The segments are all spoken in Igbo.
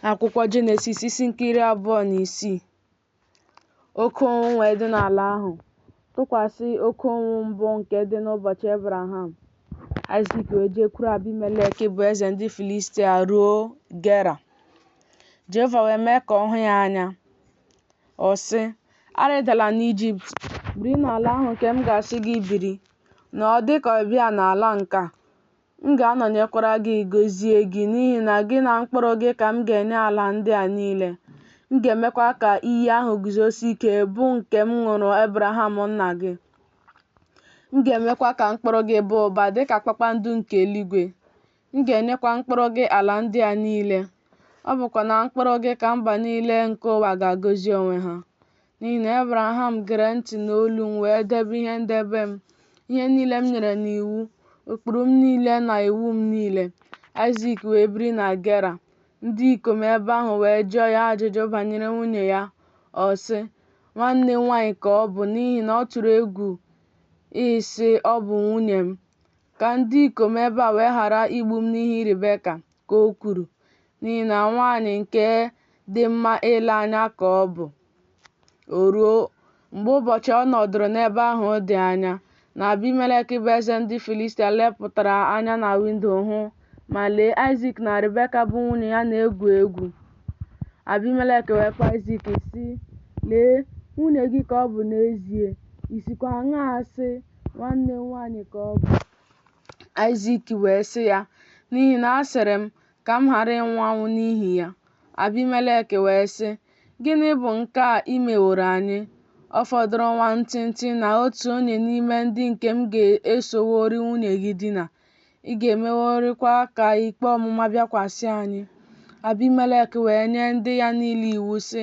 Akwụkwọ Jenesis isi nke 26. Oke ụnwụ wee dị n'ala ahụ, tụkwasị oke ụnwụ mbụ nke dị n'ụbọchị Ebraham. Aịzik wee jekwuru Abimelek bụ eze ndị Filistia ruo Gera. Jehova wee mee ka ọ hụ ya anya. Ọ sị, arịdala n'Ijipt, biri n'ala ahụ nke m ga-asị gị biri, na ọ dị ka ọbịa n'ala nke a. M ga-anọnyekwara gị, gọzie gị, n'ihi na gị na mkpụrụ gị ka m ga-enye ala ndị a niile. M ga-emekwa ka iyi ahụ guzosie ike, bụ nke m ṅụrụ Ebraham nna gị. M ga-emekwa ka mkpụrụ gị baa ụba dị ka kpakpando nke eluigwe. M ga-enyekwa mkpụrụ gị ala ndị a niile. Ọ bụkwa na mkpụrụ gị ka mba niile nke ụwa ga-agọzi onwe ha. N'ihi na Ebraham gere ntị n'olu m wee debe ihe ndebe m, ihe niile m nyere n'iwu, ụkpụrụ m niile na iwu m niile. Aịzik wee biri na Gera. Ndị ikom ebe ahụ wee jụọ ya ajụjụ banyere nwunye ya. Ọ sị, nwanne m nwaanyị ka ọ bụ, n'ihi na ọ tụrụ egwu ịsị ọ bụ nwunye m. Ka ndị ikom ebe a wee ghara igbu m n'ihi Ribeka, ka o kwuru, n'ihi na nwaanyị nke dị mma ile anya ka ọ bụ. O ruo, mgbe ụbọchị ọ nọdụrụ n'ebe ahụ dị anya, na Abimelek bụ eze ndị Filistia lepụtara anya na windo hụ, ma lee, Aịzik na Ribeka bụ nwunye ya na-egwu egwu. Abimelek wee kpọọ Aịzik sị, lee, nwunye gị ka ọ bụ n'ezie, i sikwa aṅaa sị, nwanne m nwaanyị ka ọ bụ? Aịzik wee sị ya, n'ihi na asịrị m, ka m ghara ịnwụ anwụ n'ihi ya. Abimelek wee sị, gịnị bụ nke a i meworo anyị? Ọ fọdụrụ nwa ntịntị na otu onye n'ime ndị nke m ga-esowori nwunye gị dina. Ị ga-emeworikwa ka ikpe ọmụma bịakwasị anyị. Abimelek wee nye ndị ya niile iwu sị,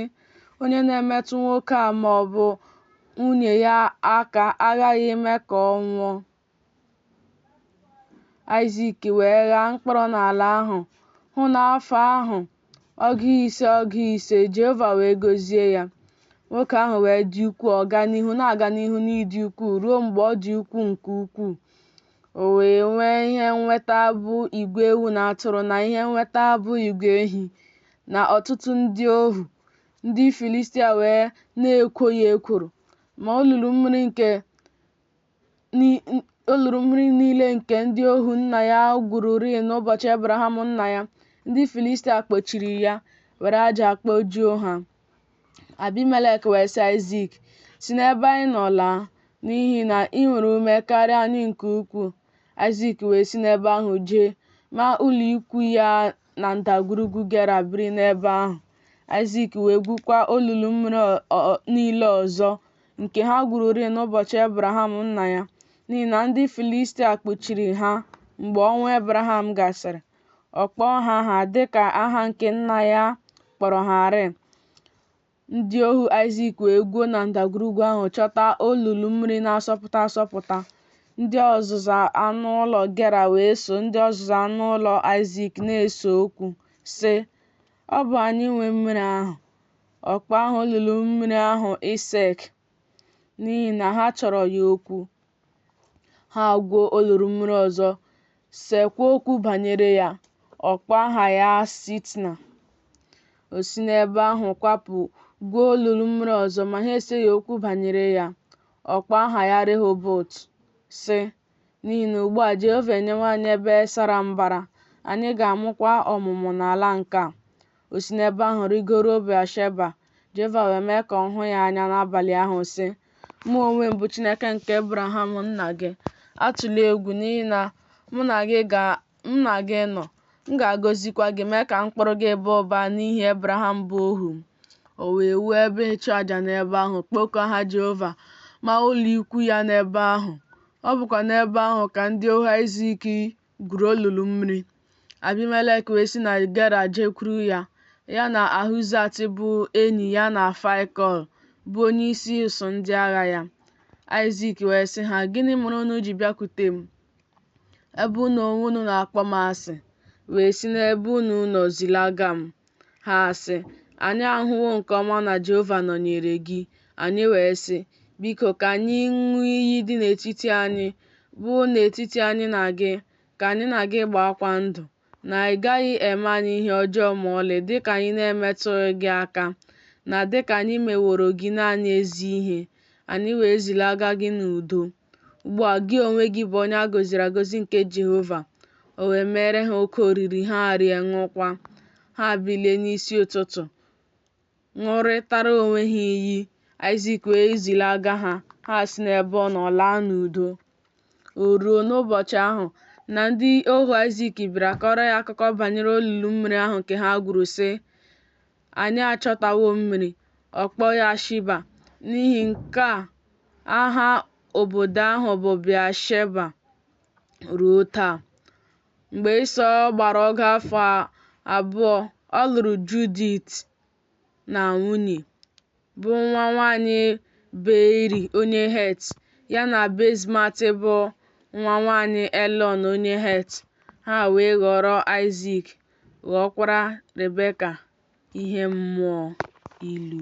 onye na-emetụ nwoke a ma ọ bụ nwunye ya aka aghaghị ime ka ọ nwụọ. Aịzik wee ghaa mkpụrụ n'ala ahụ, hụ na afọ ahụ ọgụ ise Jehova wee gọzie ya. Nwoke ahụ wee dị ukwuu, na-aga n'ihu n'ịdị ukwuu ruo mgbe ọ dị ukwuu nke ukwuu. O wee nwee ihe nnweta bụ igwe ewu na atụrụ, na ihe nnweta bụ igwe ehi, na ọtụtụ ndị ohu. Ndị Filistia wee na-ekwo ya ekworo, ma olulu mmiri niile nke ndị ohu nna ya gwururi n'ụbọchị Ebraham nna ya, ndị Filistia kpochiri ya, were aja kpojuo ha. Abimelek wee sị Aịzik, si n'ebe anyị nọ laa, n'ihi na ị nwere ume karịa anyị nke ukwuu. Aịzik wee si n'ebe ahụ jee maa ụlọ ikwu ya na ndagwurugwu Gera, biri n'ebe ahụ. Aịzik wee gwukwa olulu mmiri niile ọzọ nke ha gwururi n'ụbọchị Ebraham nna ya, n'ihi na ndị Filistia kpuchiri ha mgbe ọnwụ Ebraham gasịrị. Ọ kpọọ ha aha dịka aha nke nna ya kpọrọ ha rịị. Ndị ohu Aịzik wee gwuo na ndagwurugwu ahụ chọta olulu mmiri na-asọpụta asọpụta. Ndị ọzụzụ anụ ụlọ Gera wee so ndị ọzụzụ anụ ụlọ Aịzik na-ese okwu, sị, ọ bụ anyị nwe mmiri ahụ. Ọ kpọọ aha olulu mmiri ahụ Esek, n'ihi na ha chọrọ ya okwu. Ha gwuo olulu mmiri ọzọ, sekwa okwu banyere ya. Ọ kpọọ aha ya Sitna. O si n'ebe ahụ kwapụ gwuo olulu mmiri ọzọ, ma ha eseghị okwu banyere ya. Ọ kpọọ aha ya Rehobot, sị, n'ihi na ugbu a Jehova enyewo anyị ebe sara mbara, anyị ga-amụkwa ọmụmụ n'ala nke a. O si n'ebe ahụ rigoruo Bịasheba. Jehova wee mee ka ọ hụ ya anya n'abalị ahụ, sị, mụ onwe m bụ Chineke nke Ebraham nna gị. Atụla egwu, n'ihi na mụ na gị nọ. M ga-agọzikwa gị, mee ka mkpụrụ gị baa ụba n'ihi Ebraham bụ ohu m. O wee wuo ebe ịchụ àjà n'ebe ahụ, kpọkuo aha Jehova, ma ụlọ ikwu ya n'ebe ahụ. Ọ bụkwa n'ebe ahụ ka ndị ohu Aịzik gwuru olulu mmiri. Abimelek wee si na Gera jekwuru ya, ya na Ahuzat bụ enyi ya, na Faikol bụ onyeisi ụsụ ndị agha ya. Aịzik wee sị ha, gịnị mere unu ji bịakwute m, ebe unu onwe unu na-akpọ m asị, wee si n'ebe unu nọ zilaga m? Ha sị, anyị ahụwo nke ọma na Jehova nọnyere gị. Anyị wee sị, biko ka anyị ṅụọ iyi dị n'etiti anyị, bụ n'etiti anyị na gị, ka anyị na gị gbaakwa ndụ. na ị gaghị eme anyị ihe ọjọọ ma ọlị dịka anyị na-emetụghị gị aka, na dịka anyị meworo gị naanị ezi ihe, anyị wee zilaga gị n'udo. Ugbu a gị onwe gị bụ onye a gọziri agọzi nke Jehova. O wee mere ha oke oriri, ha rie ṅụọkwa. Ha bilie n'isi ụtụtụ ṅụrịtara onwe ha iyi. Aịzik wee zilaga ha, ha si n'ebe ọ nọ laa n'udo. O ruo n'ụbọchị ahụ na ndị ohu Aịzik bịara kọrọ ya akụkọ banyere olulu mmiri ahụ nke ha gwuru, sị, anyị achọtawo mmiri. Ọ kpọọ ya Shiba. N'ihi nke a, aha obodo ahụ bụ Bịasheba ruo taa. Mgbe Ịsọ gbara ogo afọ 2, ọ lụrụ Judit na nwunye, bụ nwa nwanyị Beeri onye Het, ya na Basmat bụ nwa nwanyị Elọn onye Het. Ha wee ghọrọ Aịzik ghọkwara Rebeka ihe mmụọ ilu.